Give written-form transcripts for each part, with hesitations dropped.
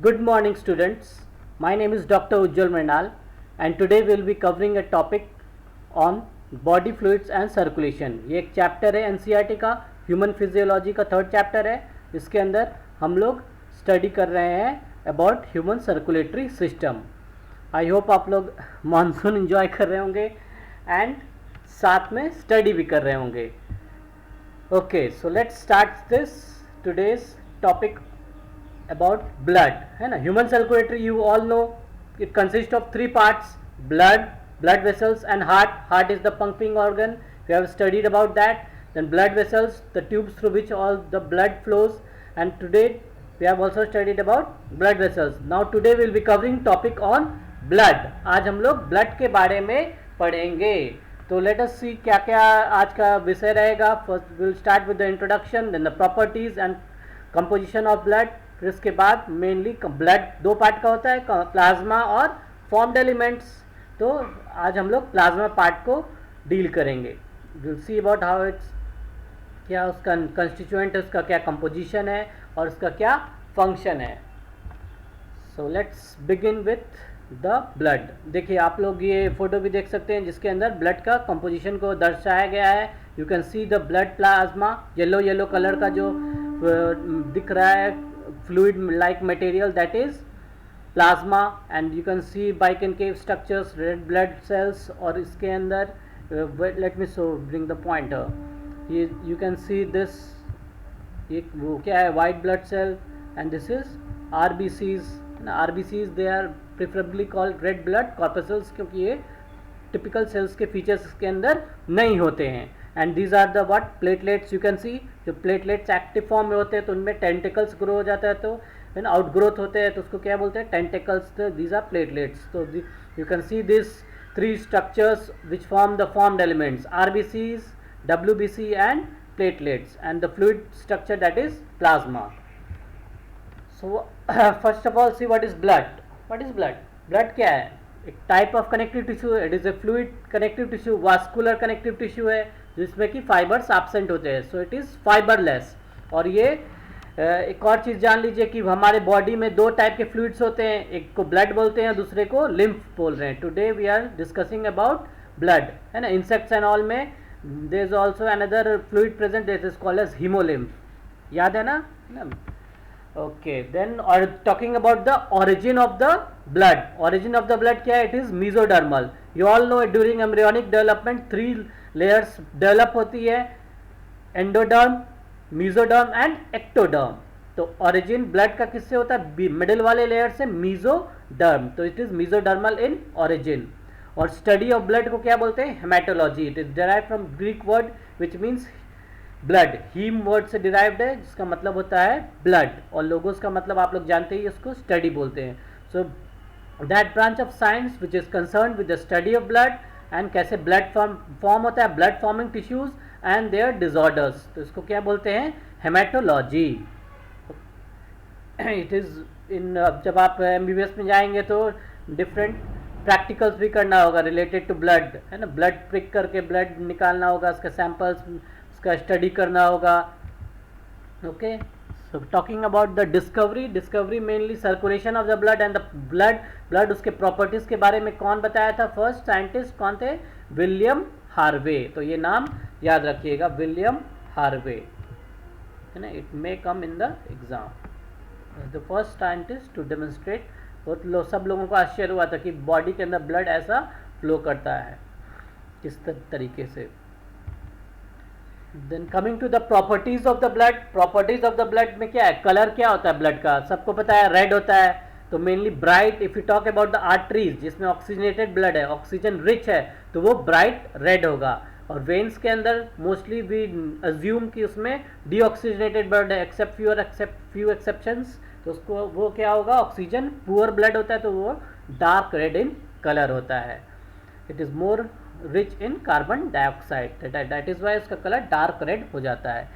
Good morning students. My name is Dr. Ujjwal Mrinal and today we will be covering a topic on body fluids and circulation. ये एक chapter है NCERT का, human physiology का third chapter है. इसके अंदर हम लोग स्टडी कर रहे हैं about human circulatory system. I hope आप लोग मानसून एंजॉय कर रहे होंगे एंड साथ में स्टडी भी कर रहे होंगे. Okay, so let's start this today's topic about blood, है ना. Human circulatory you all know it consists of three parts: blood vessels and heart. Heart is the pumping organ, we have studied about that. Then blood vessels, the tubes through which all the blood flows, and today we have also studied about blood vessels. Now today we will be covering topic on blood. आज हम लोग blood के बारे में पढ़ेंगे. तो let us see क्या क्या आज का विषय रहेगा. First we will start with the introduction, then the properties and composition of blood. फिर इसके बाद मेनली ब्लड दो पार्ट का होता है, प्लाज्मा और फॉर्म्ड एलिमेंट्स. तो आज हम लोग प्लाज्मा पार्ट को डील करेंगे. Will see about how it's, क्या उसका कंस्टिट्यूएंट है, उसका क्या कंपोजिशन है और उसका क्या फंक्शन है. So let's begin with the blood. देखिए आप लोग ये फोटो भी देख सकते हैं जिसके अंदर ब्लड का कंपोजिशन को दर्शाया गया है. You can see the blood plasma, yellow colour का जो दिख रहा है fluid like material, that is plasma. And you can see biconcave structures, red blood cells. और इसके अंदर let me bring the pointer. You can see this, ये वो क्या है, white blood cell, and this is RBCs. RBCs they are preferably called red blood corpuscles क्योंकि ये typical cells के features इसके अंदर नहीं होते हैं. And these are the what platelets. You can see जो प्लेटलेट्स एक्टिव फॉर्म में होते हैं तो उनमें टेंटिकल्स ग्रो हो जाता है, तो आउट ग्रोथ होते हैं तो उसको क्या बोलते हैं, टेंटिकल्स. These are platelets. तो you can see this three structures which form the formed elements, RBCs, WBC and platelets, and the fluid structure that is plasma. So first of all see what is blood. What is blood? Blood क्या है? एक type of connective tissue है. It is a fluid connective tissue, vascular connective tissue है जिसमें कि fibres absent होते हैं. So it is फाइबरलेस. और ये एक और चीज़ जान लीजिए कि हमारे बॉडी में दो टाइप के फ्लूइड्स होते हैं, एक को ब्लड बोलते हैं, दूसरे को लिम्फ बोल रहे हैं. Today we are discussing about blood, है ना. इंसेक्ट्स एंड ऑल में there is also another fluid present that is called as haemolymph. याद है ना. ओके, देन और talking about the origin of the blood. Origin of the blood क्या है? It is mesodermal. You all know during embryonic development three layers develop होती है, endoderm, mesoderm and ectoderm. तो origin blood का किससे होता है? मिडिल वाले लेयर से, मीजोडर्म. तो it is mesodermal in origin. और स्टडी ऑफ ब्लड को क्या बोलते हैं? Haematology. It is derive from Greek word which means blood. Haem word से डिराइव्ड है जिसका मतलब होता है ब्लड, और लोगोस का मतलब आप लोग जानते ही उसको स्टडी बोलते हैं. So that branch of science which is concern with the study of blood and कैसे ब्लड फॉर्म होता है, blood forming tissues and their disorders. तो इसको क्या बोलते हैं? हेमाटोलॉजी. इट इज़ इन, जब आप एमबीबीएस में जाएंगे तो डिफरेंट प्रैक्टिकल्स भी करना होगा रिलेटेड टू ब्लड, है ना. ब्लड प्रिक करके ब्लड निकालना होगा, उसका सैंपल्स, उसका स्टडी करना होगा. Okay, so talking about the discovery mainly circulation of the blood and the blood उसके properties के बारे में कौन बताया था? फर्स्ट साइंटिस्ट कौन थे? William Harvey. तो ये नाम याद रखिएगा, विलियम हार्वे, है ना. It may come in the exam. The first scientist to demonstrate. सब लोगों को आश्चर्य हुआ था कि बॉडी के अंदर ब्लड ऐसा फ्लो करता है किस तरीके से. Then coming to the properties of the blood. Properties of the blood में क्या है? कलर क्या होता है ब्लड का? सबको पता है रेड होता है. तो mainly bright. If you talk about the arteries जिसमें ऑक्सीजनेटेड ब्लड है, ऑक्सीजन रिच है, तो वो ब्राइट रेड होगा. और वेन्स के अंदर मोस्टली वी अज्यूम कि उसमें डीऑक्सीजनेटेड ब्लड है, एक्सेप्ट फ्यू एक्सेप्शंस. तो उसको वो क्या होगा? ऑक्सीजन पुअर ब्लड होता है, तो वो डार्क रेड इन कलर होता है. It is more rich in carbon dioxide, that is why उसका कलर डार्क रेड हो जाता है.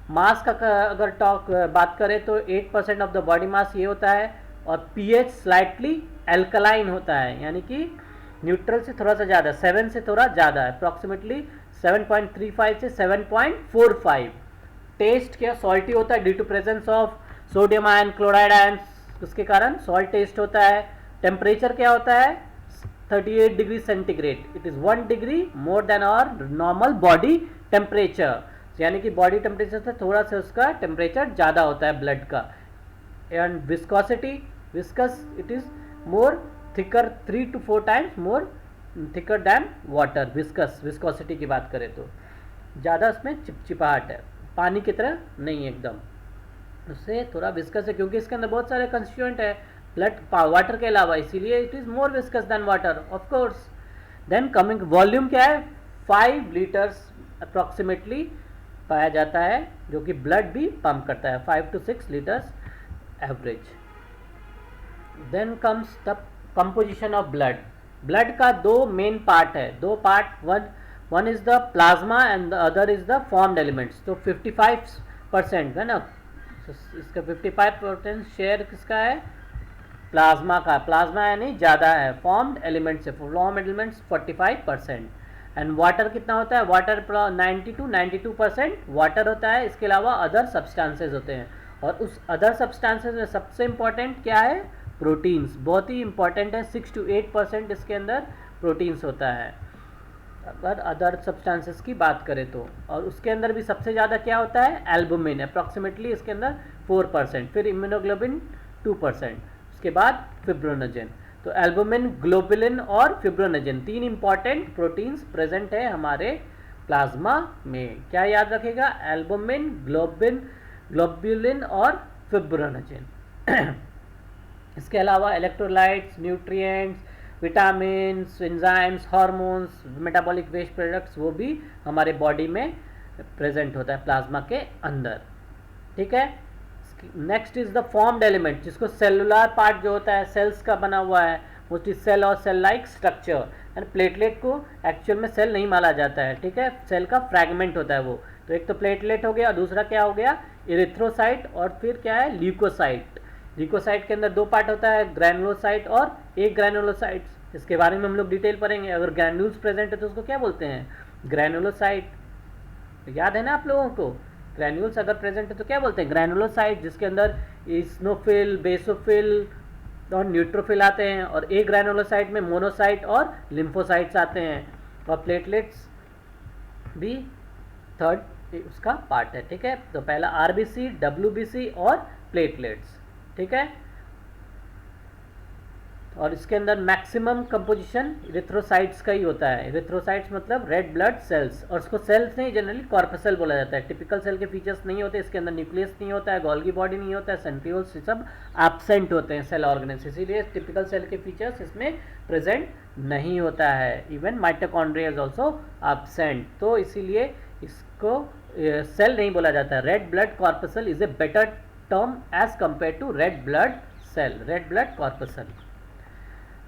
मास का अगर बात करें तो 8% ऑफ द बॉडी मास ये होता है. और पीएच स्लाइटली एल्कलाइन होता है, यानी कि न्यूट्रल से थोड़ा सा ज़्यादा, 7 से थोड़ा ज़्यादा, अप्रॉक्सीमेटली 7.35 से 7.45. टेस्ट क्या? सॉल्टी होता है due to presence of sodium ion, chloride ion, उसके कारण सॉल्ट टेस्ट होता है। टेम्परेचर क्या होता है 38 degree centigrade, it is 1 degree more than our normal body temperature, यानी कि बॉडी टेम्परेचर से थोड़ा सा उसका टेम्परेचर ज़्यादा होता है ब्लड का। And viscosity, viscous it is more thicker 3 to 4 times more thicker than water. Viscous viscosity की बात करें तो ज़्यादा उसमें चिपचिपाहट है, पानी की तरह नहीं एकदम, उससे थोड़ा विस्कस है क्योंकि इसके अंदर बहुत सारे कंस्टिट्यूएंट है ब्लड वाटर के अलावा, इसीलिए it is more viscous than water of course. Then coming volume क्या है 5 लीटर्स अप्रॉक्सीमेटली पाया जाता है, जो कि ब्लड भी पंप करता है 5 to 6 litres average. Then comes the composition of blood. Blood का दो मेन पार्ट है, दो part, one is the plasma and the other is the formed elements. तो 55% है ना, इसका 55% शेयर किसका है प्लाज्मा का, प्लाज्मा यानी ज़्यादा है, फॉर्म्ड एलिमेंट्स से, फॉर्म एलिमेंट्स 45%। एंड वाटर कितना होता है, वाटर 90 to 92% वाटर होता है, इसके अलावा अदर सब्सटेंसेज होते हैं। और उस अदर सब्सटेंसेज में सबसे इंपॉर्टेंट क्या है प्रोटीन्स, बहुत ही इंपॉर्टेंट है, 6 to 8% इसके अंदर प्रोटीन्स होता है अगर अदर सब्सटेंसेस की बात करें तो। और उसके अंदर भी सबसे ज़्यादा क्या होता है एल्बुमिन, अप्रॉक्सीमेटली इसके अंदर 4%, फिर इम्यूनोग्लोबिन 2%, उसके बाद फिब्रोनोजन। तो एल्बुमिन, ग्लोबुलिन और फिब्रोनोजन 3 इंपॉर्टेंट प्रोटीन्स प्रेजेंट है हमारे प्लाज्मा में। क्या याद रखेगा एल्बुमिन, ग्लोबुलिन और फिब्रोनोजन। इसके अलावा electrolytes, nutrients, vitamins, enzymes, hormones, metabolic waste products वो भी हमारे बॉडी में प्रेजेंट होता है प्लाज्मा के अंदर। ठीक है, next is the formed element, जिसको सेलुलर पार्ट जो होता है सेल्स का बना हुआ है, मोस्टली सेल और cell like structure. And platelet को एक्चुअल में सेल नहीं माना जाता है, ठीक है, सेल का फ्रैगमेंट होता है वो। तो एक तो प्लेटलेट हो गया और दूसरा क्या हो गया इरिथ्रोसाइट, और फिर क्या है ल्यूकोसाइट। ल्यूकोसाइट के अंदर दो पार्ट होता है, ग्रैनुलोसाइट और एक ग्रैनुलोसाइट्स। इसके बारे में हम लोग डिटेल पढ़ेंगे। अगर ग्रैन्यूल्स प्रेजेंट है तो उसको क्या बोलते हैं ग्रैनुलोसाइट, याद है ना आप लोगों को, ग्रैन्यूल्स अगर प्रेजेंट है तो क्या बोलते हैं ग्रैनुलोसाइट, जिसके अंदर इस्नोफिल, बेसोफिल और न्यूट्रोफिल आते हैं। और एक ग्रैनुलोसाइट में मोनोसाइट और लिम्फोसाइट्स आते हैं। और प्लेटलेट्स भी थर्ड उसका पार्ट है। ठीक है, तो पहला आरबीसी, डब्ल्यूबीसी और प्लेटलेट्स। ठीक है, और इसके अंदर मैक्सिमम कंपोजिशन इरिथ्रोसाइट्स का ही होता है। इरिथ्रोसाइट्स मतलब रेड ब्लड सेल्स, और उसको सेल्स नहीं जनरली कॉर्पसेल बोला जाता है। टिपिकल सेल के फीचर्स नहीं होते, इसके अंदर न्यूक्लियस नहीं होता है, गोल्गी बॉडी नहीं होता है, सेंट्रियोल्स सब एब्सेंट होते हैं सेल ऑर्गेनेल्स, इसीलिए टिपिकल सेल के फीचर्स इसमें प्रेजेंट नहीं होता है। Even mitochondria is also absent, तो इसीलिए इसको सेल नहीं बोला जाता है। Red blood corpuscle is a better term as compare to red blood cell, red blood corpuscle.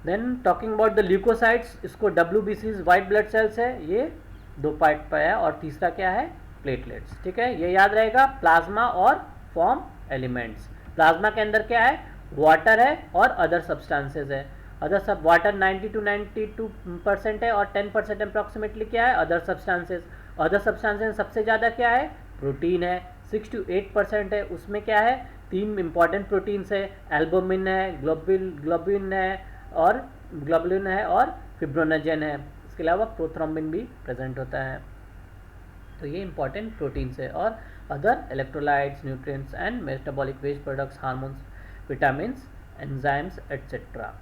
Then talking about the leucocytes, इसको डब्ल्यूबीसी वाइट ब्लड सेल्स है, ये दो पार्ट पर है। और तीसरा क्या है प्लेटलेट्स। ठीक है, ये याद रहेगा प्लाज्मा और फॉर्म एलिमेंट्स। प्लाज्मा के अंदर क्या है वाटर है और अदर सब्सटेंसेज है। अदर सब वाटर 90 to 92% है, और 10% अप्रॉक्सीमेटली क्या है अदर सब्सटेंसेज। अदर सब्सटेंसेज सबसे ज़्यादा क्या है प्रोटीन है, 6 to 8% है। उसमें क्या है तीन इंपॉर्टेंट प्रोटीन्स है, एल्बुमिन है, ग्लोबुलिन है और फिब्रोनोजन है। इसके अलावा प्रोथ्रोम्बिन भी प्रेजेंट होता है। तो ये इंपॉर्टेंट प्रोटीन्स है, और other electrolytes, nutrients and metabolic waste products, hormones, vitamins, enzymes etcetera.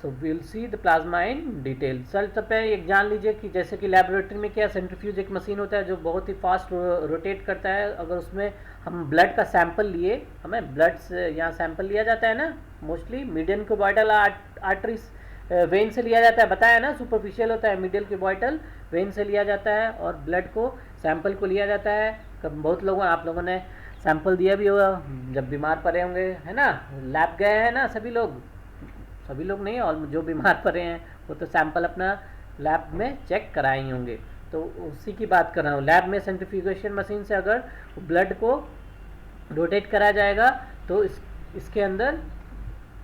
So will see the plasma in detail. सर तब पे एक जान लीजिए कि जैसे कि लेबोरेटरी में क्या सेंट्रीफ्यूज एक मशीन होता है जो बहुत ही फास्ट रोटेट करता है। अगर उसमें हम ब्लड का सैंपल लिए, हमें ब्लड से यहाँ सैंपल लिया जाता है ना, mostly median cuboidal arteries when से लिया जाता है, बताया ना, सुपरफिशियल होता है, मीडियल क्यूबॉइडल वेन से लिया जाता है और ब्लड को सैंपल को लिया जाता है। बहुत लोगों आप लोगों ने सैंपल दिया भी होगा जब बीमार पड़े होंगे, है ना, लैब गए हैं ना सभी लोग नहीं, और जो बीमार पड़े हैं वो तो सैंपल अपना लैब में चेक कराए ही होंगे। तो उसी की बात कर रहा हूँ, लैब में सेंट्रीफ्यूगेशन मशीन से अगर ब्लड को रोटेट कराया जाएगा तो इसके अंदर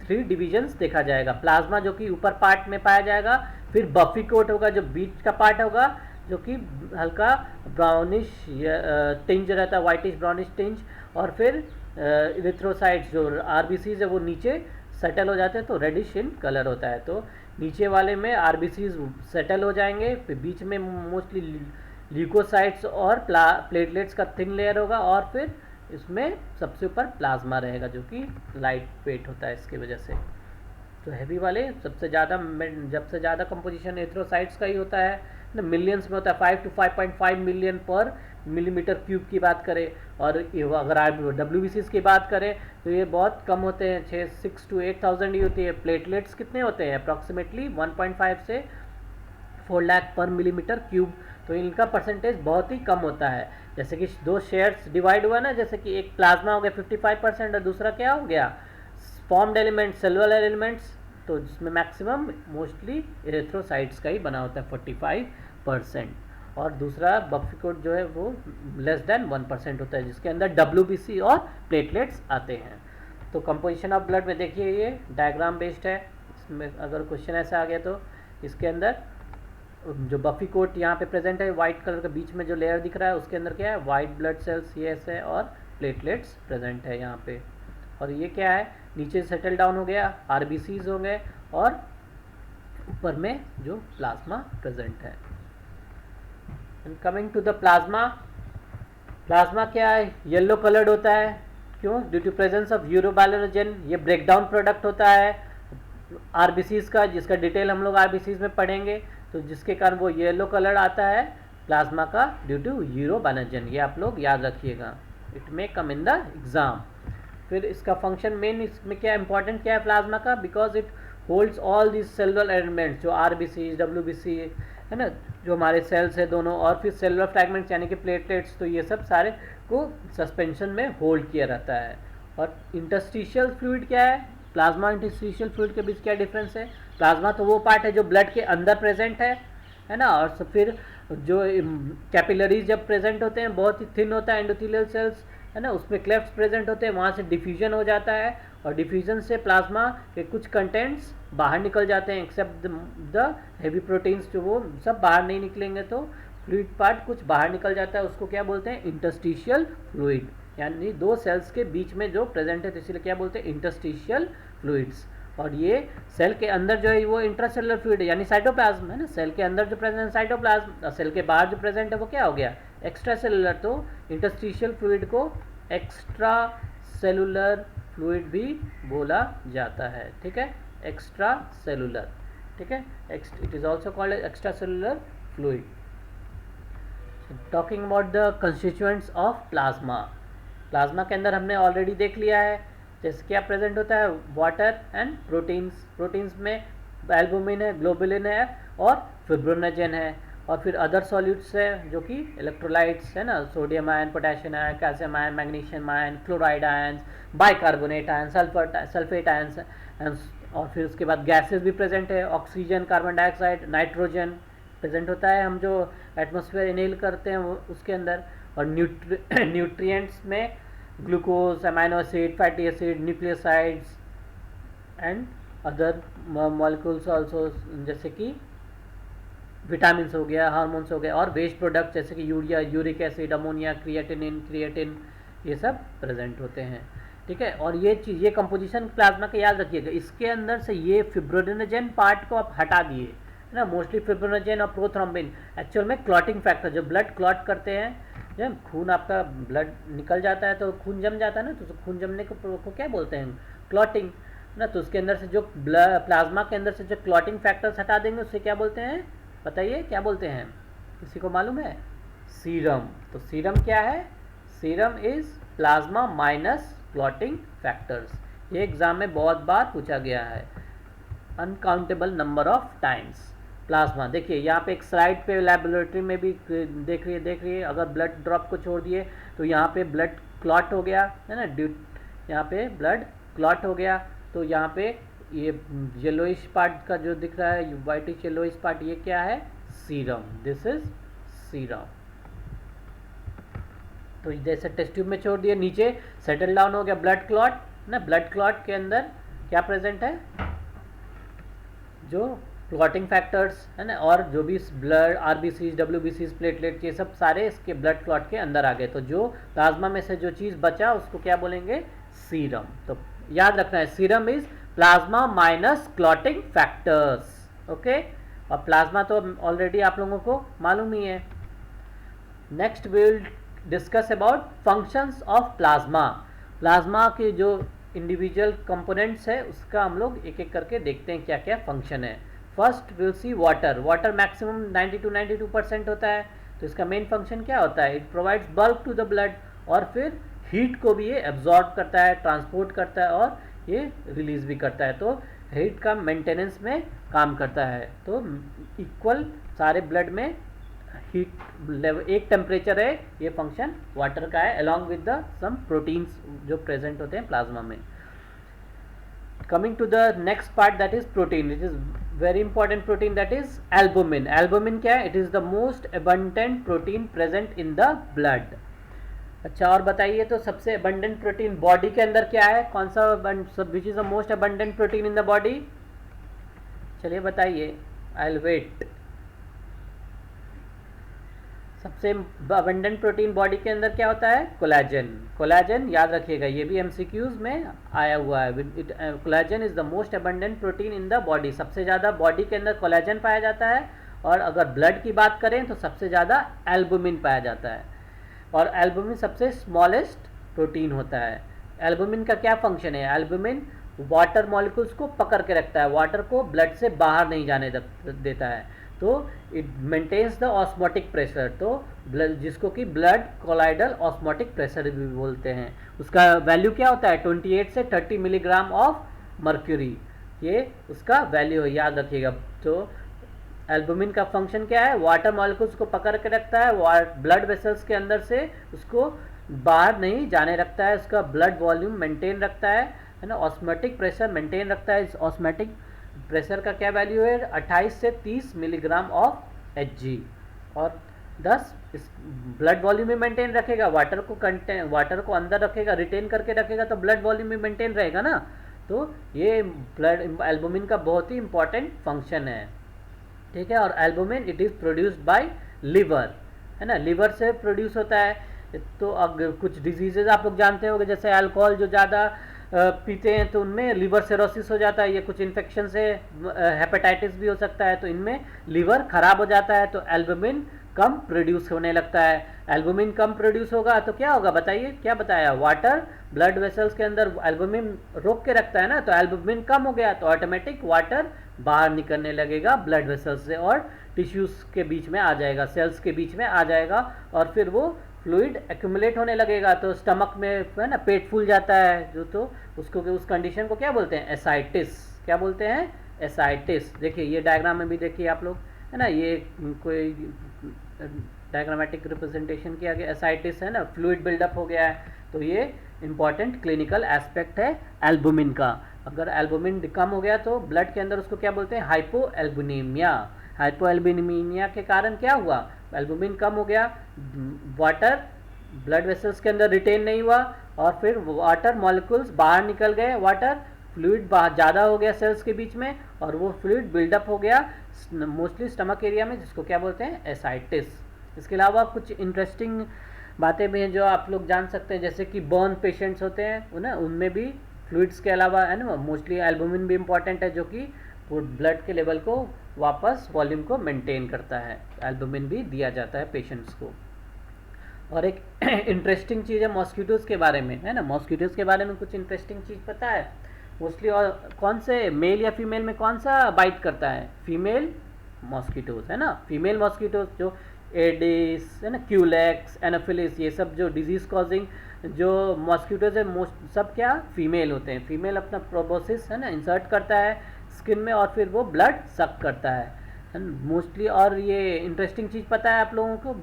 3 डिविजन्स देखा जाएगा। प्लाज्मा जो कि ऊपर पार्ट में पाया जाएगा, फिर बफी कोट होगा जो बीच का पार्ट होगा, जो कि हल्का ब्राउनिश टिंज रहता है, वाइटिश ब्राउनिश टिंज, और फिर इरिथ्रोसाइट्स जो आरबीसीज है वो नीचे सेटल हो जाते हैं तो रेडिश इन कलर होता है। तो नीचे वाले में आरबीसीज सेटल हो जाएंगे, फिर बीच में मोस्टली ल्यूकोसाइट्स और प्लेटलेट्स का थिन लेयर होगा, और फिर इसमें सबसे ऊपर प्लाज्मा रहेगा जो कि लाइट वेट होता है इसकी वजह से। तो हैवी वाले सबसे ज़्यादा कंपोजिशन एथ्रोसाइट्स का ही होता है ना, मिलियंस में होता है, 5 to 5.5 मिलियन पर मिलीमीटर क्यूब की बात करें। और अगर आप डब्ल्यू की बात करें तो ये बहुत कम होते हैं, 6 to 8,000 ही होती है। प्लेटलेट्स कितने होते हैं? अप्रॉक्सीमेटली 1.5 से 4 लाख पर मिलीमीटर क्यूब। तो इनका परसेंटेज बहुत ही कम होता है। जैसे कि दो शेयर्स डिवाइड हुआ ना, जैसे कि एक प्लाज्मा हो गया 55% और दूसरा क्या हो गया फॉर्म्ड एलिमेंट सेलुलर एलिमेंट्स, तो जिसमें मैक्सिमम मोस्टली इरेथ्रोसाइट्स का ही बना होता है 45%, और दूसरा बफिकोट जो है वो लेस देन 1% होता है जिसके अंदर WBC और प्लेटलेट्स आते हैं। तो कंपोजिशन ऑफ ब्लड में देखिए ये डायग्राम बेस्ड है, इसमें अगर क्वेश्चन ऐसा आ गया तो इसके अंदर जो बफी कोट यहाँ पे प्रेजेंट है वाइट कलर का बीच में जो लेयर दिख रहा है उसके अंदर क्या है वाइट ब्लड सेल्स ये ऐसे है और प्लेटलेट्स प्रेजेंट है यहाँ पे। और ये क्या है नीचे सेटल डाउन हो गया आरबीसीज हो गए और ऊपर में जो प्लाज्मा प्रेजेंट है। And coming to the plasma, plasma क्या है येलो कलर्ड होता है, क्यों? Due to presence of urobilinogen, ये ब्रेकडाउन प्रोडक्ट होता है आरबीसीज का, जिसका डिटेल हम लोग आरबीसीज में पढ़ेंगे, तो जिसके कारण वो येलो कलर आता है प्लाज्मा का ड्यू टू यूरोबाइलोजन। ये आप लोग याद रखिएगा, it may come in the exam. फिर इसका फंक्शन मेन इसमें क्या इंपॉर्टेंट क्या है प्लाज्मा का, because it holds all this cellular elements जो आरबीसी डब्ल्यूबीसी है ना, जो हमारे सेल्स है दोनों, और फिर सेलुलर फ्रैगमेंट्स यानी कि प्लेटलेट्स, तो ये सब सारे को सस्पेंशन में होल्ड किया रहता है। और इंटरस्टिशियल फ्लूइड क्या है, प्लाज्मा इंटरस्टिशियल फ्लूइड के बीच क्या डिफरेंस है? प्लाज्मा तो वो पार्ट है जो ब्लड के अंदर प्रेजेंट है ना, और फिर जो कैपिलरीज जब प्रेजेंट होते हैं बहुत ही थिन होता है एंडोथेलियल सेल्स है ना, उसमें क्लेफ्ट्स प्रेजेंट होते हैं, वहाँ से डिफ्यूजन हो जाता है और डिफ्यूजन से प्लाज्मा के कुछ कंटेंट्स बाहर निकल जाते हैं एक्सेप्ट द हेवी प्रोटीन्स, जो वो सब बाहर नहीं निकलेंगे तो फ्लूइड पार्ट कुछ बाहर निकल जाता है, उसको क्या बोलते हैं इंटरस्टिशियल फ्लूइड, यानी दो सेल्स के बीच में जो प्रेजेंट है, तो इसलिए क्या बोलते हैं इंटरस्टिशियल फ्लूइड्स। और ये सेल के अंदर जो है वो इंट्रासेलुलर फ्लूइड है यानी साइटोप्लाज्म है ना, सेल के अंदर जो प्रेजेंट है साइटोप्लाज्म, और सेल के बाहर जो प्रेजेंट है वो क्या हो गया एक्स्ट्रा सेलुलर। तो इंटरस्टिशियल फ्लूइड को एक्स्ट्रा सेलुलर फ्लूइड भी बोला जाता है, ठीक है, एक्स्ट्रा सेलुलर, ठीक है, it is also called extra cellular fluid. Talking about the constituents of plasma, plasma के अंदर हमने ऑलरेडी देख लिया है जैसे क्या प्रेजेंट होता है वाटर एंड प्रोटीन्स, प्रोटीन्स में एल्बुमिन है, ग्लोबुलिन है और फिब्रोनेजन है, और फिर अदर सॉल्यूट्स है जो कि इलेक्ट्रोलाइट्स है ना, sodium ion, potassium ion, calcium ion, magnesium ion, chloride ion, bicarbonate ion, sulphate ion, और फिर उसके बाद गैसेस भी प्रेजेंट है, oxygen, carbon dioxide, nitrogen present होता है, हम जो एटमॉस्फेयर इनहेल करते हैं वो उसके अंदर। और न्यूट्रिएंट्स में glucose, amino acid, fatty acid, nucleosides and other molecules also, जैसे कि विटामिन्स हो गया, हार्मोन्स हो गया, और वेस्ट प्रोडक्ट जैसे कि urea, uric acid, ammonia, creatine, ये सब प्रेजेंट होते हैं, ठीक है। और ये चीज़, ये कंपोजिशन प्लाज्मा का याद रखिएगा, इसके अंदर से ये फिब्रोनेजन पार्ट को आप हटा दिए है ना, मोस्टली फिब्रोनेजन और प्रोथ्रोम्बिन एक्चुअल में क्लॉटिंग फैक्टर, जो ब्लड क्लॉट करते हैं, जब खून आपका ब्लड निकल जाता है तो खून जम जाता है ना, तो खून जमने को क्या बोलते हैं क्लॉटिंग ना, तो उसके अंदर से जो प्लाज्मा के अंदर से जो क्लॉटिंग फैक्टर्स हटा देंगे उससे क्या बोलते हैं, बताइए क्या बोलते हैं, किसी को मालूम है? सीरम। तो सीरम क्या है? Serum is plasma minus clotting factors. ये एग्जाम में बहुत बार पूछा गया है, uncountable number of times. Plasma देखिए यहाँ पे एक स्लाइड पे लेबोरेटरी में भी देख रही है, अगर ब्लड ड्रॉप को छोड़ दिए तो यहाँ पे ब्लड क्लॉट हो गया है ना, यहाँ पे ब्लड क्लॉट हो गया, तो यहाँ पे ये येलोइश पार्ट का जो दिख रहा है वाइटिश येलोइश पार्ट, ये क्या है? Serum, this is serum. तो जैसे टेस्ट ट्यूब में छोड़ दिए, नीचे सेटल डाउन हो गया ब्लड क्लॉट ना, ब्लड क्लॉट के अंदर क्या प्रेजेंट है, जो क्लॉटिंग फैक्टर्स है ना, और जो भी ब्लड आरबीसी डब्ल्यूबीसी प्लेटलेट ये सब सारे इसके ब्लड क्लॉट के अंदर आ गए, तो जो प्लाज्मा में से जो चीज़ बचा उसको क्या बोलेंगे, सीरम। तो याद रखना है serum is plasma minus clotting factors. Okay, और प्लाज्मा तो ऑलरेडी आप लोगों को मालूम ही है। Next will discuss about functions of plasma. Plasma के जो इंडिविजुअल कंपोनेंट्स है उसका हम लोग एक एक करके देखते हैं क्या क्या फंक्शन है। First will see water. Water maximum 92% होता है, तो इसका मेन फंक्शन क्या होता है, it provides bulk to the blood, और फिर हीट को भी ये एब्जॉर्ब करता है, ट्रांसपोर्ट करता है और ये रिलीज भी करता है, तो हीट का मेंटेनेंस में काम करता है। तो इक्वल सारे ब्लड में हीट लेवल एक टेम्परेचर है, ये फंक्शन वाटर का है, along with the some proteins जो प्रेजेंट होते हैं प्लाज्मा में। Coming to the next part that is protein, it is very important protein that is albumin. Albumin क्या है, it is the most abundant protein present in the blood. अच्छा, और बताइए तो सबसे अबंडेंट प्रोटीन बॉडी के अंदर क्या है, कौन सा which is the most abundant protein in the body, चलिए बताइए, आई विल वेट। सबसे अबंडेंट प्रोटीन बॉडी के अंदर क्या होता है, कोलेजन। कोलेजन याद रखिएगा, ये भी एमसीक्यूज में आया हुआ है। Collagen is the most abundant protein in the body. सबसे ज़्यादा बॉडी के अंदर कोलेजन पाया जाता है, और अगर ब्लड की बात करें तो सबसे ज़्यादा एल्बुमिन पाया जाता है, और एल्बुमिन सबसे स्मॉलेस्ट प्रोटीन होता है। एल्बुमिन का क्या फंक्शन है, एल्बुमिन वाटर मॉलिक्यूल्स को पकड़ के रखता है, वाटर को ब्लड से बाहर नहीं जाने देता है, तो it maintains the osmotic pressure. तो ब्लड, जिसको कि ब्लड कोलाइडल ऑस्मोटिक प्रेशर भी बोलते हैं, उसका वैल्यू क्या होता है 28 से 30 मिलीग्राम ऑफ मर्क्यूरी, ये उसका वैल्यू है, याद रखिएगा। तो एल्बुमिन का फंक्शन क्या है, वाटर मॉलिक्यूल्स को पकड़ के रखता है, ब्लड वेसल्स के अंदर से उसको बाहर नहीं जाने रखता है, उसका ब्लड वॉल्यूम मेंटेन रखता है ना, ऑस्मोटिक प्रेशर मेंटेन रखता है। इस ऑस्मोटिक प्रेशर का क्या वैल्यू है 28 से 30 मिलीग्राम ऑफ Hg, और 10 इस ब्लड वॉल्यूम भी मेंटेन रखेगा, वाटर को अंदर रखेगा, रिटेन करके रखेगा, तो ब्लड वॉल्यूम भी मेंटेन रहेगा ना। तो ये ब्लड एल्बुमिन का बहुत ही इंपॉर्टेंट फंक्शन है, ठीक है। और albumin it is produced by liver, है ना, लिवर से प्रोड्यूस होता है। तो अगर कुछ डिजीजेज आप लोग जानते होंगे, जैसे अल्कोहल जो ज़्यादा पीते हैं तो उनमें लिवर सिरोसिस हो जाता है, या कुछ इन्फेक्शन से हेपेटाइटिस भी हो सकता है, तो इनमें लिवर खराब हो जाता है, तो एल्बुमिन कम प्रोड्यूस होने लगता है। एल्बुमिन कम प्रोड्यूस होगा तो क्या होगा बताइए, क्या बताया, वाटर ब्लड वेसल्स के अंदर एल्बुमिन रोक के रखता है ना, तो एल्बुमिन कम हो गया तो ऑटोमेटिक वाटर बाहर निकलने लगेगा ब्लड वेसल्स से, और टिश्यूज के बीच में आ जाएगा, सेल्स के बीच में आ जाएगा, और फिर वो फ्लूइड एक्यूमुलेट होने लगेगा, तो स्टमक में है ना पेट फूल जाता है जो, तो उसको उस कंडीशन को क्या बोलते हैं, एसाइटिस। क्या बोलते हैं, एसाइटिस। देखिए ये डायग्राम में भी देखिए आप लोग, है ना, ये कोई डायग्रामेटिक रिप्रेजेंटेशन किया गया, एसाइटिस है ना, फ्लूइड बिल्डअप हो गया है, तो ये इंपॉर्टेंट क्लिनिकल एस्पेक्ट है एल्बुमिन का। अगर एल्बुमिन कम हो गया तो ब्लड के अंदर उसको क्या बोलते हैं, हाइपोएल्बुमिया। हाइपोएल्बुमिया के कारण क्या हुआ, एल्बुमिन कम हो गया, वाटर ब्लड वेसल्स के अंदर रिटेन नहीं हुआ, और फिर वाटर मॉलिक्यूल्स बाहर निकल गए, वाटर फ्लूइड ज़्यादा हो गया सेल्स के बीच में, और वो फ्लूइड बिल्डअप हो गया मोस्टली स्टमक एरिया में, जिसको क्या बोलते हैं, एसाइटिस। इसके अलावा कुछ इंटरेस्टिंग बातें भी हैं जो आप लोग जान सकते हैं, जैसे कि बर्न पेशेंट्स होते हैं ना, उनमें भी फ्लूइड्स के अलावा है ना मोस्टली एल्बुमिन भी इंपॉर्टेंट है, जो कि ब्लड के लेवल को वापस वॉल्यूम को मेंटेन करता है, एल्बुमिन भी दिया जाता है पेशेंट्स को। और एक इंटरेस्टिंग चीज़ है मॉस्किटोज़ के बारे में, है ना, मॉस्किटोज़ के बारे में कुछ इंटरेस्टिंग चीज़ पता है मोस्टली, और कौन से मेल या फीमेल में कौन सा बाइट करता है, फीमेल मॉस्किटोज़, है ना, फीमेल मॉस्किटोज़ जो एडिस है ना, क्यूलेक्स, एनोफिलिस, ये सब जो डिजीज़ कॉजिंग जो मॉस्किटोज़ है मोस्ट सब क्या फीमेल होते हैं। फीमेल अपना प्रोबोसिस है ना इंसर्ट करता है स्किन में, और फिर वो ब्लड सक करता है मोस्टली। और ये इंटरेस्टिंग चीज़ पता है आप लोगों को,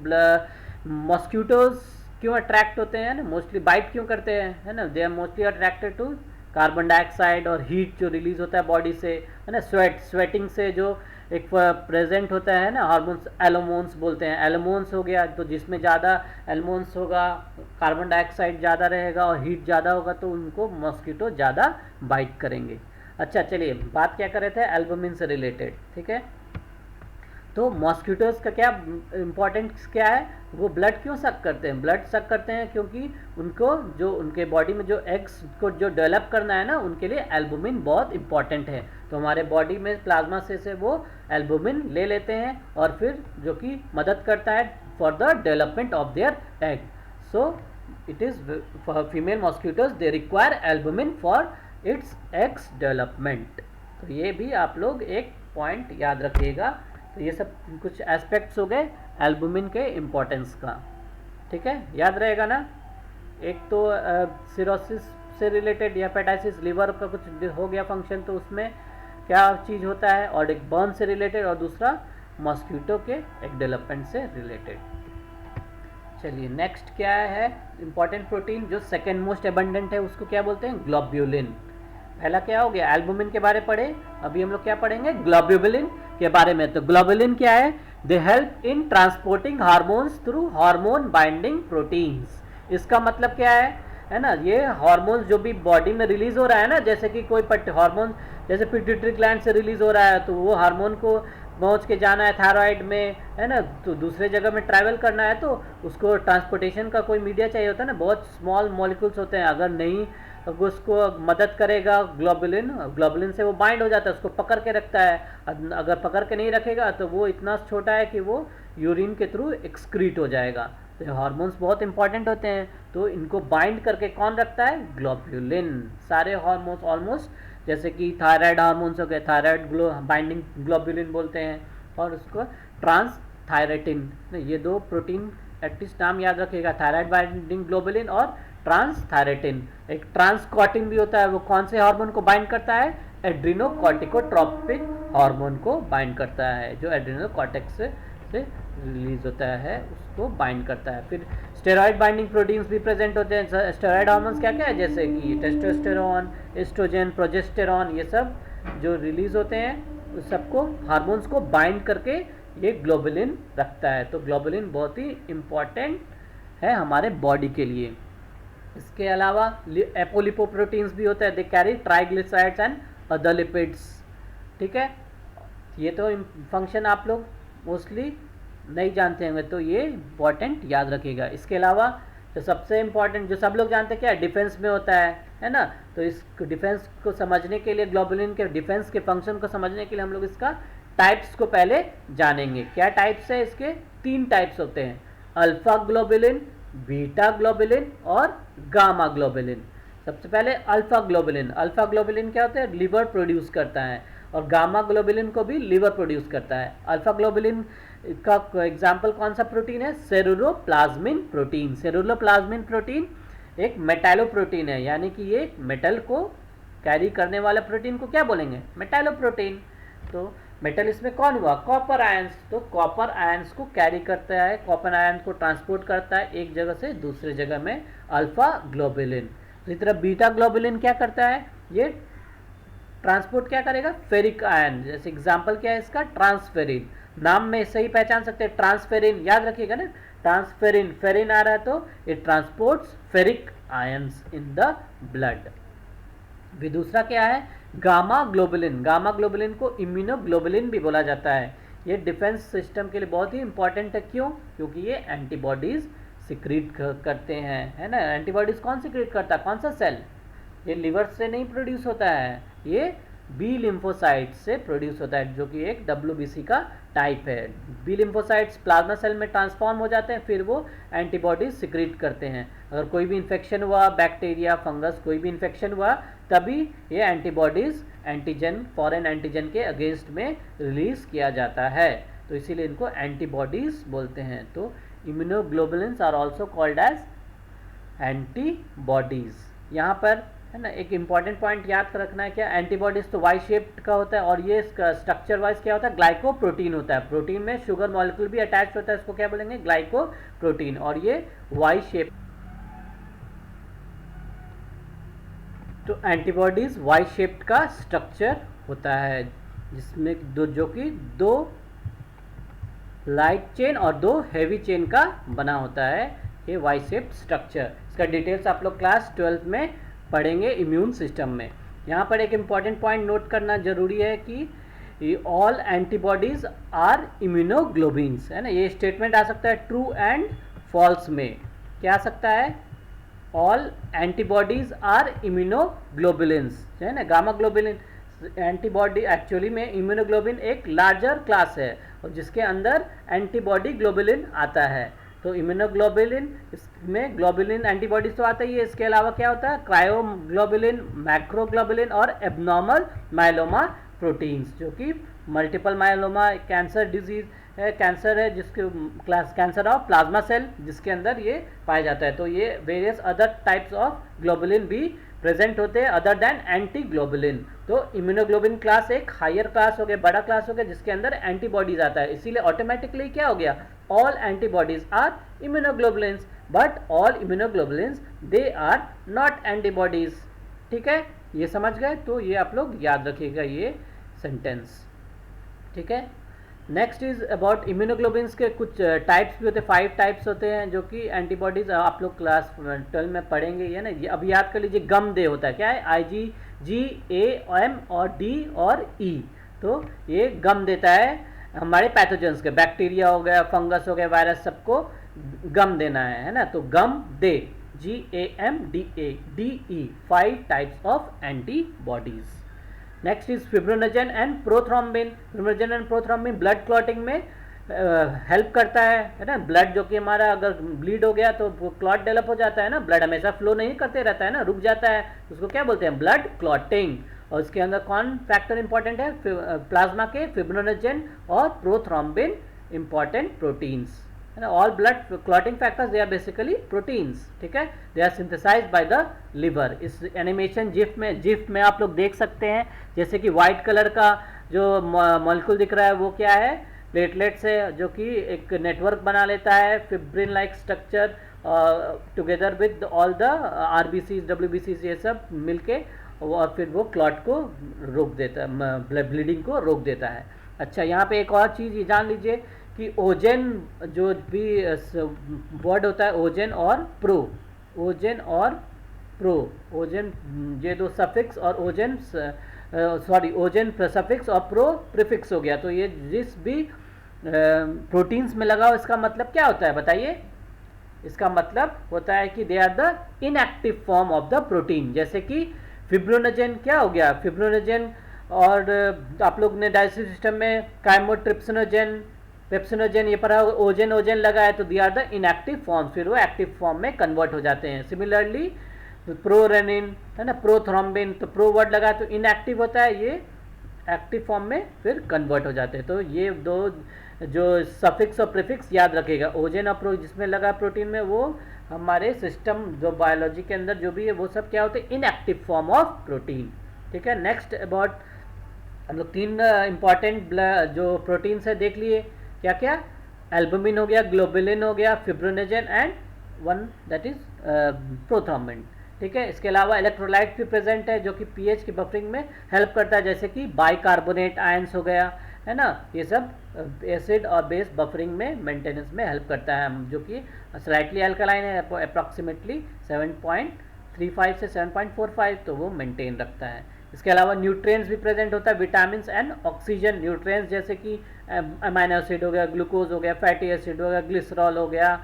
मॉस्किटोज़ क्यों अट्रैक्ट होते हैं ना, मोस्टली बाइट क्यों करते हैं, है ना, they are mostly attracted to carbon dioxide और हीट जो रिलीज होता है बॉडी से, है ना, स्वेटिंग से जो एक प्रेजेंट होता है ना हार्मोन्स, एलोमोन्स बोलते हैं, एलोमोन्स हो गया, तो जिसमें ज़्यादा एलोमोन्स होगा, कार्बन डाइऑक्साइड ज़्यादा रहेगा और हीट ज़्यादा होगा, तो उनको मॉस्किटो ज़्यादा बाइट करेंगे। अच्छा चलिए, बात क्या कर रहे थे, एल्बुमिन से रिलेटेड, ठीक है। तो मॉस्किटोज़ का क्या इम्पोर्टेंस क्या है, वो ब्लड क्यों सक करते हैं, ब्लड सक करते हैं क्योंकि उनको जो उनके बॉडी में जो एग्स को जो डेवलप करना है ना, उनके लिए एल्बुमिन बहुत इंपॉर्टेंट है। तो हमारे बॉडी में प्लाज्मा से वो एल्बुमिन ले लेते हैं और फिर जो कि मदद करता है for the development of their egg. So it is for female mosquitoes they require albumin for its eggs development. तो ये भी आप लोग एक पॉइंट याद रखिएगा। तो ये सब कुछ एस्पेक्ट्स हो गए एल्बुमिन के इम्पोर्टेंस का, ठीक है, याद रहेगा ना। एक तो सिरोसिस से रिलेटेड या हेपेटाइटिस लिवर का कुछ हो गया फंक्शन, तो उसमें क्या चीज़ होता है, और एक बर्न से रिलेटेड, और दूसरा मॉस्किटो के एक डेवलपमेंट से रिलेटेड। चलिए नेक्स्ट क्या है, इंपॉर्टेंट प्रोटीन जो सेकेंड मोस्ट एबंडेंट है उसको क्या बोलते हैं, ग्लोब्यूलिन। पहला क्या हो गया, एल्बुमिन के बारे पढ़े, अभी हम लोग क्या पढ़ेंगे, ग्लोब्यूलिन के बारे में। तो ग्लोब्यूलिन क्या है, दे हेल्प इन transporting hormones through hormone binding proteins. इसका मतलब क्या है ना, ये हार्मोन्स जो भी बॉडी में रिलीज हो रहा है ना, जैसे कि कोई हार्मोन जैसे पिट्यूटरी ग्लैंड से रिलीज हो रहा है, तो वो हार्मोन को पहुंच के जाना है थायराइड में, है ना, तो दूसरे जगह में ट्रैवल करना है, तो उसको ट्रांसपोर्टेशन का कोई मीडिया चाहिए होता है ना, बहुत स्मॉल मॉलिक्यूल्स होते हैं, अगर नहीं उसको मदद करेगा ग्लोबुलिन, ग्लोबुलिन से वो बाइंड हो जाता है, उसको पकड़ के रखता है। अगर पकड़ के नहीं रखेगा तो वो इतना छोटा है कि वो यूरिन के थ्रू एक्सक्रीट हो जाएगा। तो हार्मोन्स बहुत इंपॉर्टेंट होते हैं, तो इनको बाइंड करके कौन रखता है, ग्लोबुलिन। सारे हार्मोन्स ऑलमोस्ट, जैसे कि थायराइड हार्मोन्स हो गए, थायराइड बाइंडिंग ग्लोबुलिन बोलते हैं, और उसको ट्रांस थायरेटिन, ये दो प्रोटीन एटलीस्ट नाम याद रखिएगा, थायराइड बाइंडिंग ग्लोबुलिन और ट्रांस थायरेटिन। एक ट्रांसकॉटिन भी होता है, वो कौन से हार्मोन को बाइंड करता है, एड्रीनोकॉर्टिकोट्रोपिक हार्मोन को बाइंड करता है, जो एड्रीनोकॉर्टेक्स से रिलीज होता है उसको बाइंड करता है। फिर स्टेरॉइड बाइंडिंग प्रोटीन्स भी प्रेजेंट होते हैं। स्टेरॉइड हार्मोन्स क्या क्या है, जैसे कि टेस्टोस्टेरोन, एस्ट्रोजन, प्रोजेस्टेरॉन, ये सब जो रिलीज होते हैं उस सबको हार्मोन्स को बाइंड करके ये ग्लोबुलिन रखता है। तो ग्लोबुलिन बहुत ही इम्पॉर्टेंट है हमारे बॉडी के लिए। इसके अलावा एपोलिपोप्रोटीन्स भी होते हैं, they carry triglycerides and other lipids, ठीक है। ये तो फंक्शन आप लोग मोस्टली नहीं जानते होंगे, तो ये इंपॉर्टेंट याद रखिएगा। इसके अलावा जो सबसे इम्पॉर्टेंट जो सब लोग जानते हैं क्या, डिफेंस में होता है ना, तो इस डिफेंस को समझने के लिए, ग्लोबुलिन के डिफेंस के फंक्शन को समझने के लिए हम लोग इसका टाइप्स को पहले जानेंगे। क्या टाइप्स है इसके, 3 टाइप्स होते हैं, अल्फा ग्लोबुलिन, बीटा ग्लोबुलिन और गामा ग्लोबुलिन। सबसे पहले अल्फा ग्लोबुलिन, अल्फा ग्लोबुलिन क्या होता है, लिवर प्रोड्यूस करता है, और गामा ग्लोबुलिन को भी लिवर प्रोड्यूस करता है। अल्फा ग्लोबुलिन का एग्जाम्पल कौन सा प्रोटीन है, सेरुलोप्लाज्मिन प्रोटीन। सेरुलोप्लाज्मिन प्रोटीन एक मेटालोप्रोटीन है, यानी कि ये मेटल को कैरी करने वाला प्रोटीन को क्या बोलेंगे, मेटालोप्रोटीन। तो मेटल इसमें कौन हुआ, कॉपर आयंस, तो कॉपर आयंस को कैरी करता है, कॉपर आयंस को ट्रांसपोर्ट करता है एक जगह से दूसरे जगह में अल्फा ग्लोबुलिन। इसी तरह बीटा ग्लोबुलिन क्या करता है, ये ट्रांसपोर्ट क्या करेगा, फेरिक आयन, जैसे एग्जांपल क्या है इसका, ट्रांसफेरिन। नाम में सही पहचान सकते हैं, ट्रांसफेरिन याद रखिएगा ना, ट्रांसफेरिन, फेरिन आ रहा है तो it transports ferric ions in the blood. भी दूसरा क्या है, गामा ग्लोबुलिन। गामा ग्लोबुलिन को इम्यूनोग्लोबुलिन भी बोला जाता है। ये डिफेंस सिस्टम के लिए बहुत ही इंपॉर्टेंट है, क्यों, क्योंकि ये एंटीबॉडीज सिक्रीट करते हैं, है ना। एंटीबॉडीज कौन सिक्रीट करता है, कौन सा सेल, ये लिवर से नहीं प्रोड्यूस होता है, ये बी लिम्फोसाइट से प्रोड्यूस होता है, जो कि एक WBC का टाइप है। बी लिम्फोसाइट्स प्लाज्मा सेल में ट्रांसफॉर्म हो जाते हैं, फिर वो एंटीबॉडीज सिक्रीट करते हैं। अगर कोई भी इन्फेक्शन हुआ, बैक्टीरिया, फंगस, कोई भी इन्फेक्शन हुआ, तभी ये एंटीबॉडीज एंटीजन, फॉरेन एंटीजन के अगेंस्ट में रिलीज किया जाता है, तो इसीलिए इनको एंटीबॉडीज बोलते हैं। तो immunoglobulins are also called as antibodies. यहाँ पर है ना एक इंपॉर्टेंट पॉइंट याद रखना है, क्या, एंटीबॉडीज तो वाई शेप्ड का होता है, और ये स्ट्रक्चर वाइज क्या होता है, ग्लाइकोप्रोटीन होता है। प्रोटीन में शुगर मॉलिक्यूल भी अटैच होता है, इसको क्या बोलेंगे, ग्लाइकोप्रोटीन, और ये वाई शेप। तो एंटीबॉडीज वाई शेप्ड का स्ट्रक्चर होता है, जिसमें जो कि 2 लाइट चेन और 2 हेवी चेन का बना होता है, ये वाई शेप्ड स्ट्रक्चर। इसका डिटेल्स आप लोग क्लास 12 में पढ़ेंगे इम्यून सिस्टम में। यहाँ पर एक इम्पॉर्टेंट पॉइंट नोट करना जरूरी है कि ऑल एंटीबॉडीज आर इम्यूनोग्लोबिन्स, है ना। ये स्टेटमेंट आ सकता है ट्रू एंड फॉल्स में। क्या आ सकता है? ऑल एंटीबॉडीज आर इम्यूनोग्लोबुलिन्स, है ना। गामा ग्लोबुलिन एंटीबॉडी, एक्चुअली में इम्यूनोग्लोबिन एक लार्जर क्लास है और जिसके अंदर एंटीबॉडी ग्लोबुलिन आता है। तो इम्यूनोग्लोबुलिन, इसमें ग्लोबुलिन एंटीबॉडीज तो आता ही है, इसके अलावा क्या होता है? क्रायोग्लोबुलिन, मैक्रोग्लोबुलिन और एबनॉर्मल माइलोमा प्रोटीन्स, जो कि मल्टीपल माइलोमा कैंसर डिजीज है, कैंसर है जिसके class cancer of plasma cell, जिसके अंदर ये पाया जाता है। तो ये various other types of globulin भी प्रेजेंट होते हैं अदर देन एंटी ग्लोबुलिन। तो इम्यूनोग्लोबिन क्लास एक हायर क्लास हो गया, बड़ा क्लास हो गया, जिसके अंदर एंटीबॉडीज आता है। इसीलिए ऑटोमेटिकली क्या हो गया? All antibodies are immunoglobulins, but all immunoglobulins they are not antibodies. ठीक है, ये समझ गए? तो ये आप लोग याद रखिएगा ये सेंटेंस। ठीक है, नेक्स्ट इज अबाउट इम्यूनोग्लोबिन्स के कुछ टाइप्स भी होते हैं, 5 टाइप्स होते हैं जो कि एंटीबॉडीज आप लोग क्लास 12 में पढ़ेंगे, ये ना। ये अभी याद कर लीजिए, गम दे होता है, क्या है? IgG, AM और D और E। तो ये गम देता है हमारे पैथोजेंस के, बैक्टीरिया हो गया, फंगस हो गया, वायरस, सबको गम देना है ना। तो गम दे, GAMDADE, 5 types of antibodies. Next is fibrinogen and prothrombin. Fibrinogen and prothrombin blood clotting में हेल्प करता है ना। ब्लड जो कि हमारा अगर ब्लीड हो गया तो क्लॉट डेवलप हो जाता है ना। ब्लड हमेशा फ्लो नहीं करते रहता है ना, रुक जाता है, उसको क्या बोलते हैं? Blood clotting. और उसके अंदर कौन फैक्टर इंपॉर्टेंट है? प्लाज्मा के फिब्रोनोजन और प्रोथ्रोम्बिन इंपॉर्टेंट प्रोटीन्स, है ना। All blood clotting factors they are basically proteins. ठीक है, they are synthesised by the liver. इस एनिमेशन जिफ में आप लोग देख सकते हैं, जैसे कि व्हाइट कलर का जो मॉलिक्यूल दिख रहा है वो क्या है? प्लेटलेट्स है, जो कि एक नेटवर्क बना लेता है, fibrin like structure, together with all the RBCs, WBCs, ये सब मिलके, और फिर वो क्लॉट को रोक देता है, ब्लीडिंग को रोक देता है। अच्छा, यहाँ पे एक और चीज़ ये जान लीजिए कि ओजन, जो भी वर्ड होता है ओजन और प्रो, ओजन और प्रो, ओजन ये दो सफिक्स और ओजन ओजन सफिक्स और प्रो प्रीफिक्स हो गया। तो ये जिस भी प्रोटीन्स में लगा हो, इसका मतलब क्या होता है बताइए? इसका मतलब होता है कि they are the inactive form of the protein. जैसे कि फिब्रोनोजन क्या हो गया? फिब्रोनोजन, और आप लोग ने डाइजेस्टिव सिस्टम में काइमोट्रिप्सिनोजन, पेप्सिनोजन, ये पर ओजन लगा है, तो they are the inactive form, फिर वो एक्टिव फॉर्म में कन्वर्ट हो जाते हैं। सिमिलरली प्रोरेनिन, है ना, प्रोथ्रोम्बिन, तो प्रो वर्ड लगा तो इनएक्टिव होता है, ये एक्टिव फॉर्म में फिर कन्वर्ट हो जाते हैं। तो ये दो जो सफिक्स और प्रीफिक्स याद रखेगा, ओजन और प्रो जिसमें लगा प्रोटीन में, वो हमारे सिस्टम जो बायोलॉजी के अंदर जो भी है वो सब क्या होते हैं? Inactive form of protein. ठीक है, नेक्स्ट अबाउट हम लोग 3 इंपॉर्टेंट जो प्रोटीन्स है देख लिए, क्या क्या? एल्बुमिन हो गया, ग्लोबुलिन हो गया, fibrinogen and one that is prothrombin. ठीक है, इसके अलावा इलेक्ट्रोलाइट भी प्रेजेंट है जो कि पीएच की बफरिंग में हेल्प करता है, जैसे कि बाइकार्बोनेट आयंस हो गया, है ना। ये सब एसिड और बेस बफरिंग में मेंटेनेंस में हेल्प करता है, जो कि स्लाइटली अल्कलाइन है, अप्रॉक्सीमेटली 7.35 से 7.45, तो वो मेंटेन रखता है। इसके अलावा न्यूट्रिएंट्स भी प्रेजेंट होता है, विटामिन एंड ऑक्सीजन न्यूट्रिएंट्स, जैसे कि अमाइनो एसिड हो गया, ग्लूकोज हो गया, फैटी एसिड हो गया, ग्लिसरॉल हो गया,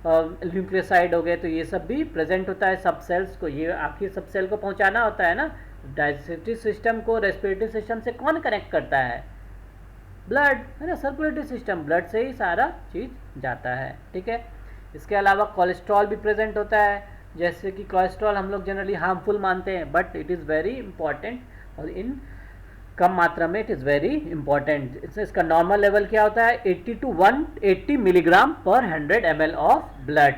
न्यूक्लियोसाइड हो गए, तो ये सब भी प्रेजेंट होता है सब सेल्स को। ये आखिर सब सेल को पहुंचाना होता है ना। डाइजेस्टिव सिस्टम को रेस्पिरेटरी सिस्टम से कौन कनेक्ट करता है? ब्लड, है ना। सर्कुलेटरी सिस्टम, ब्लड से ही सारा चीज़ जाता है। ठीक है, इसके अलावा कोलेस्ट्रॉल भी प्रेजेंट होता है, जैसे कि कोलेस्ट्रॉल हम लोग जनरली हार्मफुल मानते हैं, but it is very important, और इन कम मात्रा में इट इज़ वेरी इंपॉर्टेंट। इसका नॉर्मल लेवल क्या होता है? 80 to 180 मिलीग्राम पर 100 ml of blood.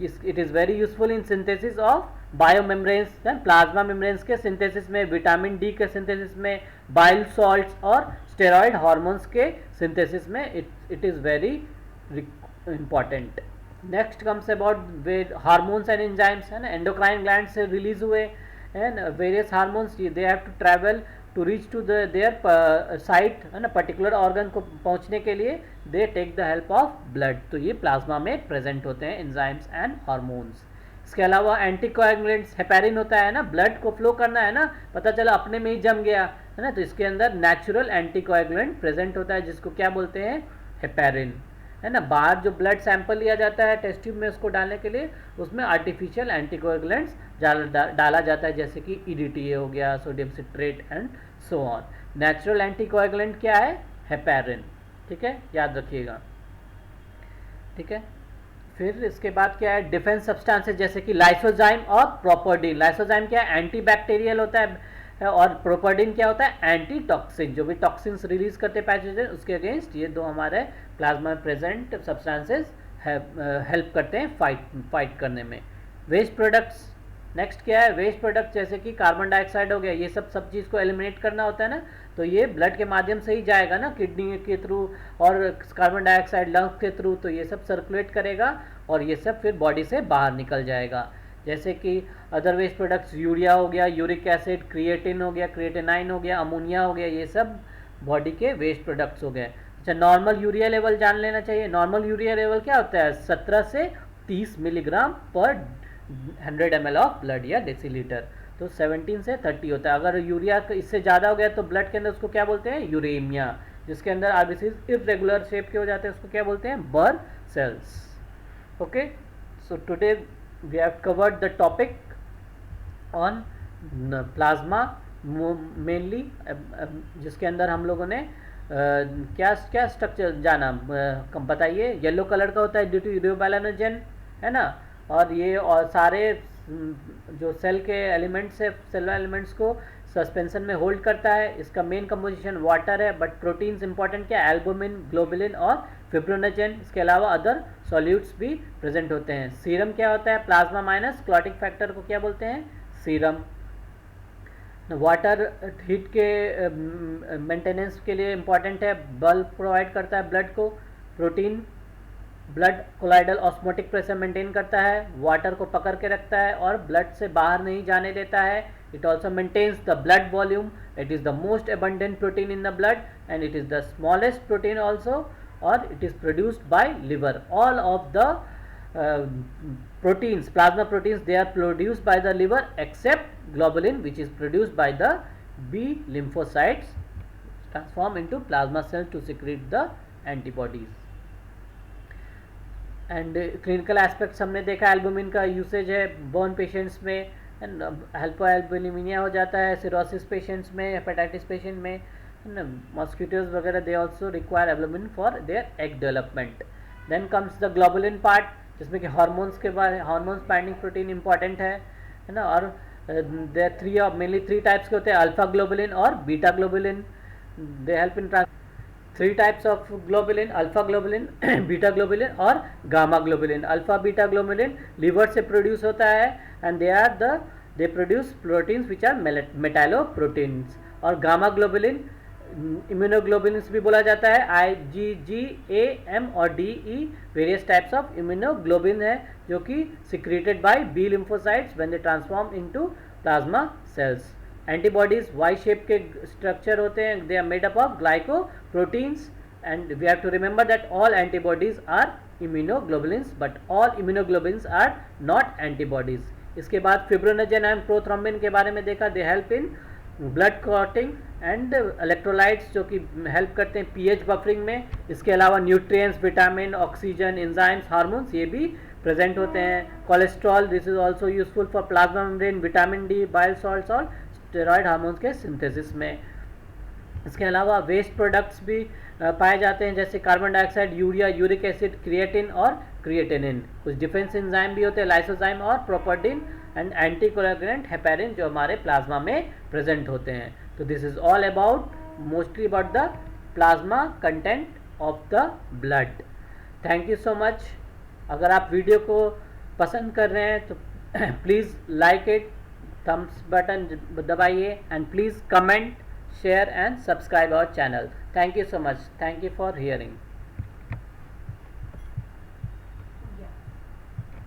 It is very useful in synthesis of biomembranes, plasma membranes के सिंथेसिस में, विटामिन डी के सिंथेसिस में, बाइल सॉल्ट्स और स्टेरॉइड हार्मोन्स के सिंथेसिस में it is very important. Next comes about hormones and enzymes, है ना। Endocrine gland से रिलीज हुए and various hormones, they have to travel to reach to their site, है ना, पर्टिकुलर ऑर्गन को पहुंचने के लिए they take the help of blood. तो ये प्लाज्मा में प्रेजेंट होते हैं एंजाइम्स एंड हार्मोन्स। इसके अलावा एंटीकोएगुलेंट्स, हेपेरिन होता है ना, ब्लड को फ्लो करना है ना, पता चला अपने में ही जम गया है ना, तो इसके अंदर नेचुरल एंटीकोएगुलेंट प्रेजेंट होता है जिसको क्या बोलते हैं, हेपेरिन, है ना। बाहर जो ब्लड सैंपल लिया जाता है टेस्ट ट्यूब में उसको डालने के लिए, उसमें आर्टिफिशियल एंटीकोएगुलेंट्स डाला जाता है, जैसे कि ईडीटीए हो गया, sodium citrate and so on. Natural anticoagulant क्या है, हेपेरिन, ठीक है, याद रखिएगा, ठीक है। फिर इसके बाद क्या है, डिफेंस सब्सटेंसेस जैसे कि लाइसोजाइम और प्रोपोडिन। लाइसोजाइम क्या है, एंटीबैक्टीरियल होता है, और प्रोपोडिन क्या होता है, एंटी टॉक्सिन, जो भी टॉक्सिन्स रिलीज करते हैं पैथोजन उसके अगेंस्ट ये दो हमारे प्लाज्मा में प्रेजेंट सब्सटेंसेस हेल्प करते हैं फाइट करने में। वेस्ट प्रोडक्ट्स, नेक्स्ट क्या है, वेस्ट प्रोडक्ट जैसे कि कार्बन डाइऑक्साइड हो गया, ये सब चीज़ को एलिमिनेट करना होता है ना, तो ये ब्लड के माध्यम से ही जाएगा ना, किडनी के थ्रू और कार्बन डाइऑक्साइड लंग्स के थ्रू, तो ये सब सर्कुलेट करेगा और ये सब फिर बॉडी से बाहर निकल जाएगा। जैसे कि अदर वेस्ट प्रोडक्ट्स, यूरिया हो गया, यूरिक एसिड, क्रिएटिन हो गया, क्रिएटिनाइन हो गया, अमोनिया हो गया, ये सब बॉडी के वेस्ट प्रोडक्ट्स हो गए। अच्छा, नॉर्मल यूरिया लेवल जान लेना चाहिए। नॉर्मल यूरिया लेवल क्या होता है, 17 से 30 मिलीग्राम पर 100 ml ऑफ ब्लड या डेसीलीटर, तो 17 से 30 होता है। अगर यूरिया इससे ज़्यादा हो गया तो ब्लड के अंदर उसको क्या बोलते हैं, यूरेमिया, जिसके अंदर आरबीसीज इरेगुलर शेप के हो जाते हैं, उसको क्या बोलते हैं, burn cells. Okay, so today we have covered the topic on plasma mainly, जिसके अंदर हम लोगों ने क्या क्या स्ट्रक्चर जाना, बताइए। येलो कलर का होता है ड्यू टू यूरियोबाइलिनोजन, है ना, और ये और सारे जो सेल के एलिमेंट्स है, सेलुलर एलिमेंट्स को सस्पेंशन में होल्ड करता है। इसका मेन कंपोजिशन वाटर है, बट प्रोटीन्स इंपॉर्टेंट क्या, एल्बुमिन, ग्लोबुलिन और फिब्रोनेजन। इसके अलावा अदर सॉल्यूट्स भी प्रेजेंट होते हैं। सीरम क्या होता है, प्लाज्मा माइनस क्लॉटिंग फैक्टर को क्या बोलते हैं, सीरम। वाटर हीट के मेंटेनेंस के लिए इंपॉर्टेंट है, बल्ब प्रोवाइड करता है ब्लड को। Protein blood colloidal osmotic pressure maintain करता है, वाटर को पकड़ के रखता है और ब्लड से बाहर नहीं जाने देता है। It also maintains the blood volume, it is the most abundant protein in the blood and it is the smallest protein also, और it is produced by liver. All of the proteins, plasma proteins, they are produced by the liver except globulin, which is produced by the B lymphocytes, transform into plasma cells to secrete the antibodies. And clinical aspects हमने देखा, albumin का usage है burn patients में, हाइपोएल्बुमिनिया हो जाता है cirrhosis patients में, hepatitis patient में, मॉस्किटोज वगैरह, they also require albumin for their egg development. Then comes the globulin part, जिसमें कि हार्मोन्स के बारे, हार्मोन्स बाइंडिंग प्रोटीन इंपॉर्टेंट है ना, और देयर मेनली थ्री टाइप्स के होते हैं, अल्फा ग्लोबुलिन और beta globulin. They help in three types of globulin, alpha globulin, beta globulin और gamma globulin. Alpha beta globulin liver से प्रोड्यूस होता है and they produce proteins which are metalloproteins. और gamma globulin immunoglobulins भी बोला जाता है, IgG, AM और DE various types of immunoglobulin है, जो कि secreted by B lymphocytes when they transform into plasma cells. Antibodies Y shape के स्ट्रक्चर होते हैं, they are made up of glycoproteins and we have to remember that all antibodies are immunoglobulins but all immunoglobulins are not antibodies. इसके बाद fibrinogen and prothrombin के बारे में देखा, they help in blood clotting and electrolytes, जो कि help करते हैं पीएच बफरिंग में। इसके अलावा nutrients, vitamin, oxygen, enzymes, hormones, ये भी प्रेजेंट होते हैं। Cholesterol, this is also useful for plasma membrane, vitamin D, bile salts और स्टेरॉयड हार्मोन्स के सिंथेसिस में। इसके अलावा वेस्ट प्रोडक्ट्स भी पाए जाते हैं, जैसे carbon dioxide, urea, uric acid, creatine और क्रिएटिनिन। कुछ डिफेंस एंजाइम भी होते हैं, लाइसोजाइम और प्रोपोडिन एंड एंटीकोएगुलेंट हेपेरिन, जो हमारे प्लाज्मा में प्रेजेंट होते हैं। तो this is all about mostly about the plasma content of the blood. Thank you so much. अगर आप वीडियो को पसंद कर रहे हैं तो please like it, thumbs button दबाइए and please comment, share and subscribe our channel. Thank you so much. Thank you for hearing.